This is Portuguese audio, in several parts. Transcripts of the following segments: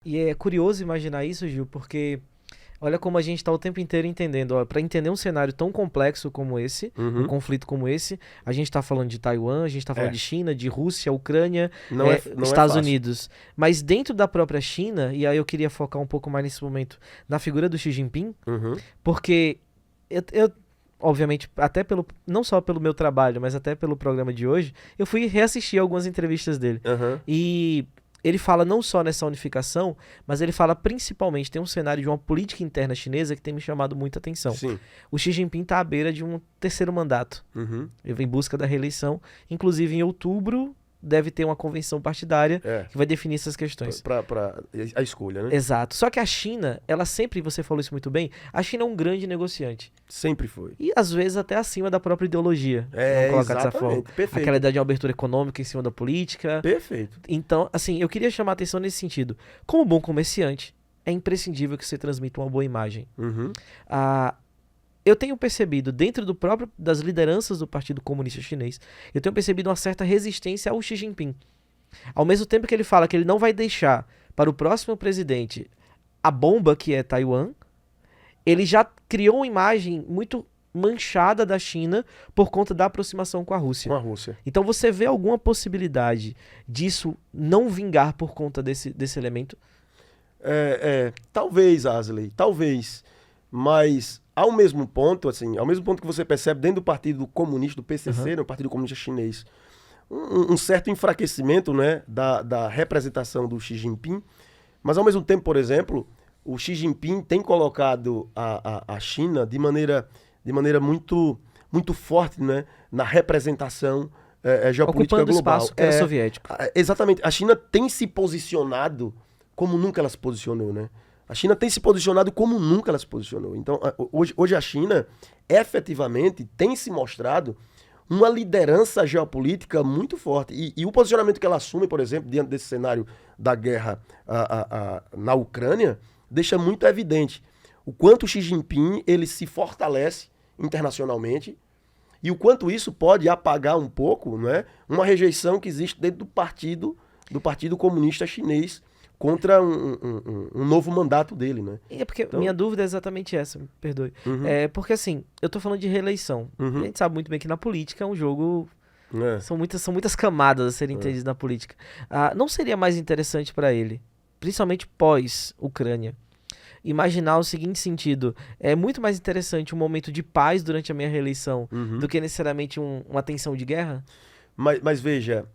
E é curioso imaginar isso, Gil, porque olha como a gente está o tempo inteiro entendendo. Para entender um cenário tão complexo como esse, um Uhum. conflito como esse, a gente está falando de Taiwan, a gente está falando É, de China, de Rússia, Ucrânia, não é Estados fácil. Unidos. Mas dentro da própria China, e aí eu queria focar um pouco mais nesse momento na figura do Xi Jinping, Uhum. porque obviamente, até não só pelo meu trabalho, mas até pelo programa de hoje, eu fui reassistir algumas entrevistas dele. Aham. E ele fala não só nessa unificação, mas ele fala principalmente, tem um cenário de uma política interna chinesa que tem me chamado muita atenção. Sim. O Xi Jinping está à beira de um terceiro mandato. Uhum. Ele vem em busca da reeleição. Inclusive, em outubro, deve ter uma convenção partidária É. que vai definir essas questões. Pra a escolha, né? Exato. Só que a China, ela sempre, você falou isso muito bem, a China é um grande negociante. Sempre foi. E às vezes até acima da própria ideologia. É, Vamos colocar dessa forma. exatamente. Perfeito. Aquela ideia de uma abertura econômica em cima da política. Perfeito. Então, assim, eu queria chamar a atenção nesse sentido. Como bom comerciante, é imprescindível que você transmita uma boa imagem. Uhum. Eu tenho percebido, dentro das lideranças do Partido Comunista Chinês, eu tenho percebido uma certa resistência ao Xi Jinping. Ao mesmo tempo que ele fala que ele não vai deixar para o próximo presidente a bomba que é Taiwan, ele já criou uma imagem muito manchada da China por conta da aproximação com a Rússia. Com a Rússia. Então você vê alguma possibilidade disso não vingar por conta desse elemento? Talvez, Asley, talvez. Mas, ao mesmo ponto que você percebe dentro do Partido Comunista, do PCC, no Partido Comunista Chinês, um certo enfraquecimento, né, da representação do Xi Jinping. Mas, ao mesmo tempo, por exemplo, o Xi Jinping tem colocado a China de maneira muito, muito forte, né, na representação geopolítica Ocupando o global. espaço que era soviético. Exatamente. A China tem se posicionado como nunca ela se posicionou, né? A China tem se posicionado como nunca ela se posicionou. Então, hoje a China efetivamente tem se mostrado uma liderança geopolítica muito forte. E o posicionamento que ela assume, por exemplo, diante desse cenário da guerra na Ucrânia, deixa muito evidente o quanto o Xi Jinping ele se fortalece internacionalmente e o quanto isso pode apagar um pouco, né, uma rejeição que existe dentro do Partido Comunista Chinês contra um novo mandato dele, né? É porque Então, minha dúvida é exatamente essa, me perdoe. Uhum. É porque assim, eu tô falando de reeleição. Uhum. A gente sabe muito bem que na política é um jogo. É. São muitas camadas a serem entendidas na política. Não seria mais interessante para ele, principalmente pós-Ucrânia, imaginar o seguinte sentido: é muito mais interessante um momento de paz durante a minha reeleição do que necessariamente uma tensão de guerra? Mas veja,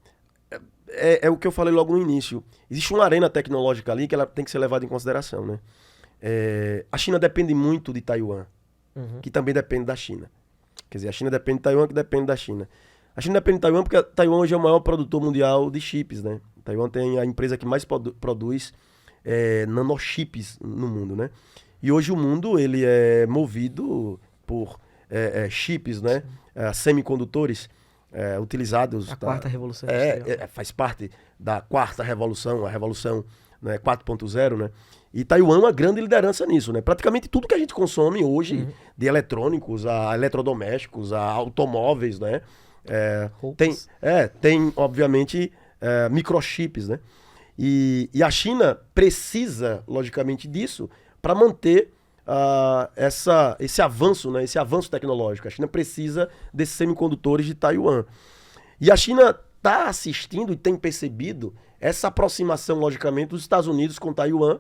é o que eu falei logo no início. Existe uma arena tecnológica ali que ela tem que ser levada em consideração, né? A China depende muito de Taiwan, que também depende da China. Quer dizer, a China depende de Taiwan, que depende da China. A China depende de Taiwan porque Taiwan hoje é o maior produtor mundial de chips, né? Taiwan tem a empresa que mais produz nanochips no mundo, né? E hoje o mundo ele é movido por chips, né? Semicondutores utilizados. A quarta revolução industrial. Faz parte da quarta revolução, a revolução, né, 4.0, né? E Taiwan é uma grande liderança nisso, né? Praticamente tudo que a gente consome hoje, de eletrônicos a eletrodomésticos, a automóveis, né? Tem, obviamente, microchips, né? E a China precisa, logicamente, disso para manter esse avanço, né? Esse avanço tecnológico. A China precisa desses semicondutores de Taiwan. E a China está assistindo e tem percebido essa aproximação, logicamente, dos Estados Unidos com Taiwan,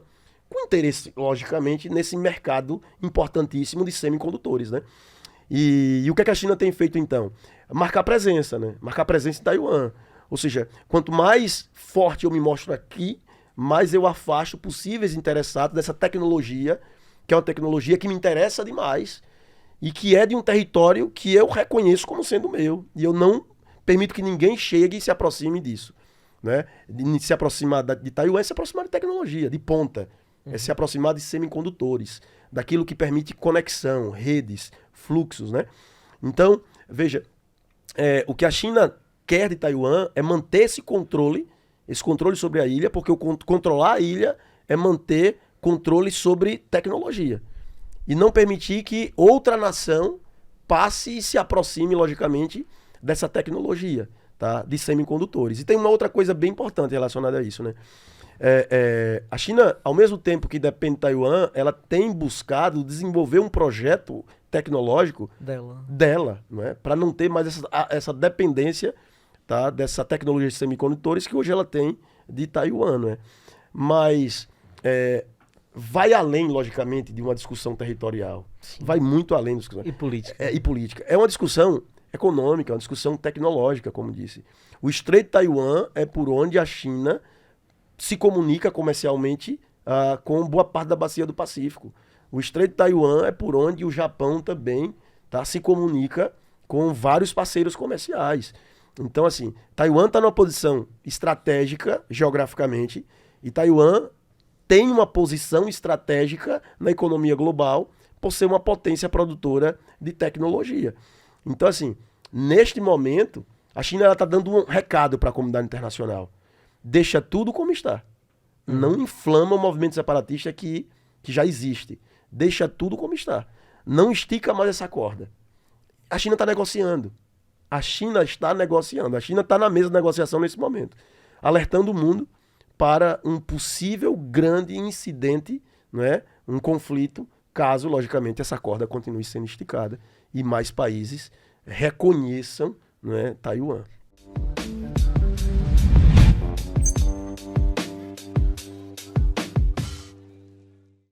com interesse, logicamente, nesse mercado importantíssimo de semicondutores, né? E o que a China tem feito, então? Marcar presença, né? Marcar presença em Taiwan. Ou seja, quanto mais forte eu me mostro aqui, mais eu afasto possíveis interessados dessa tecnologia, que é uma tecnologia que me interessa demais e que é de um território que eu reconheço como sendo meu. E eu não permito que ninguém chegue e se aproxime disso, né? Se aproximar de Taiwan é se aproximar de tecnologia, de ponta. É se aproximar de semicondutores, daquilo que permite conexão, redes, fluxos, né? Então, veja, o que a China quer de Taiwan é manter esse controle sobre a ilha, porque controlar a ilha é manter controle sobre tecnologia. E não permitir que outra nação passe e se aproxime, logicamente, dessa tecnologia, tá? De semicondutores. E tem uma outra coisa bem importante relacionada a isso, né? A China, ao mesmo tempo que depende de Taiwan, ela tem buscado desenvolver um projeto tecnológico dela, não é? Para não ter mais essa dependência, tá, dessa tecnologia de semicondutores que hoje ela tem de Taiwan, não é? Mas vai além, logicamente, de uma discussão territorial. Sim. Vai muito além da discussão. E política. E política. É uma discussão econômica, é uma discussão tecnológica, como disse. O Estreito de Taiwan é por onde a China se comunica comercialmente com boa parte da bacia do Pacífico. O Estreito de Taiwan é por onde o Japão também se comunica com vários parceiros comerciais. Então, assim, Taiwan está numa posição estratégica, geograficamente, e Taiwan tem uma posição estratégica na economia global por ser uma potência produtora de tecnologia. Então, assim, neste momento, a China está dando um recado para a comunidade internacional. Deixa tudo como está. Não inflama o movimento separatista que já existe. Deixa tudo como está. Não estica mais essa corda. A China está negociando. A China está negociando. A China está na mesa de negociação nesse momento, alertando o mundo para um possível grande incidente, não é? Um conflito, caso, logicamente, essa corda continue sendo esticada e mais países reconheçam, não é, Taiwan.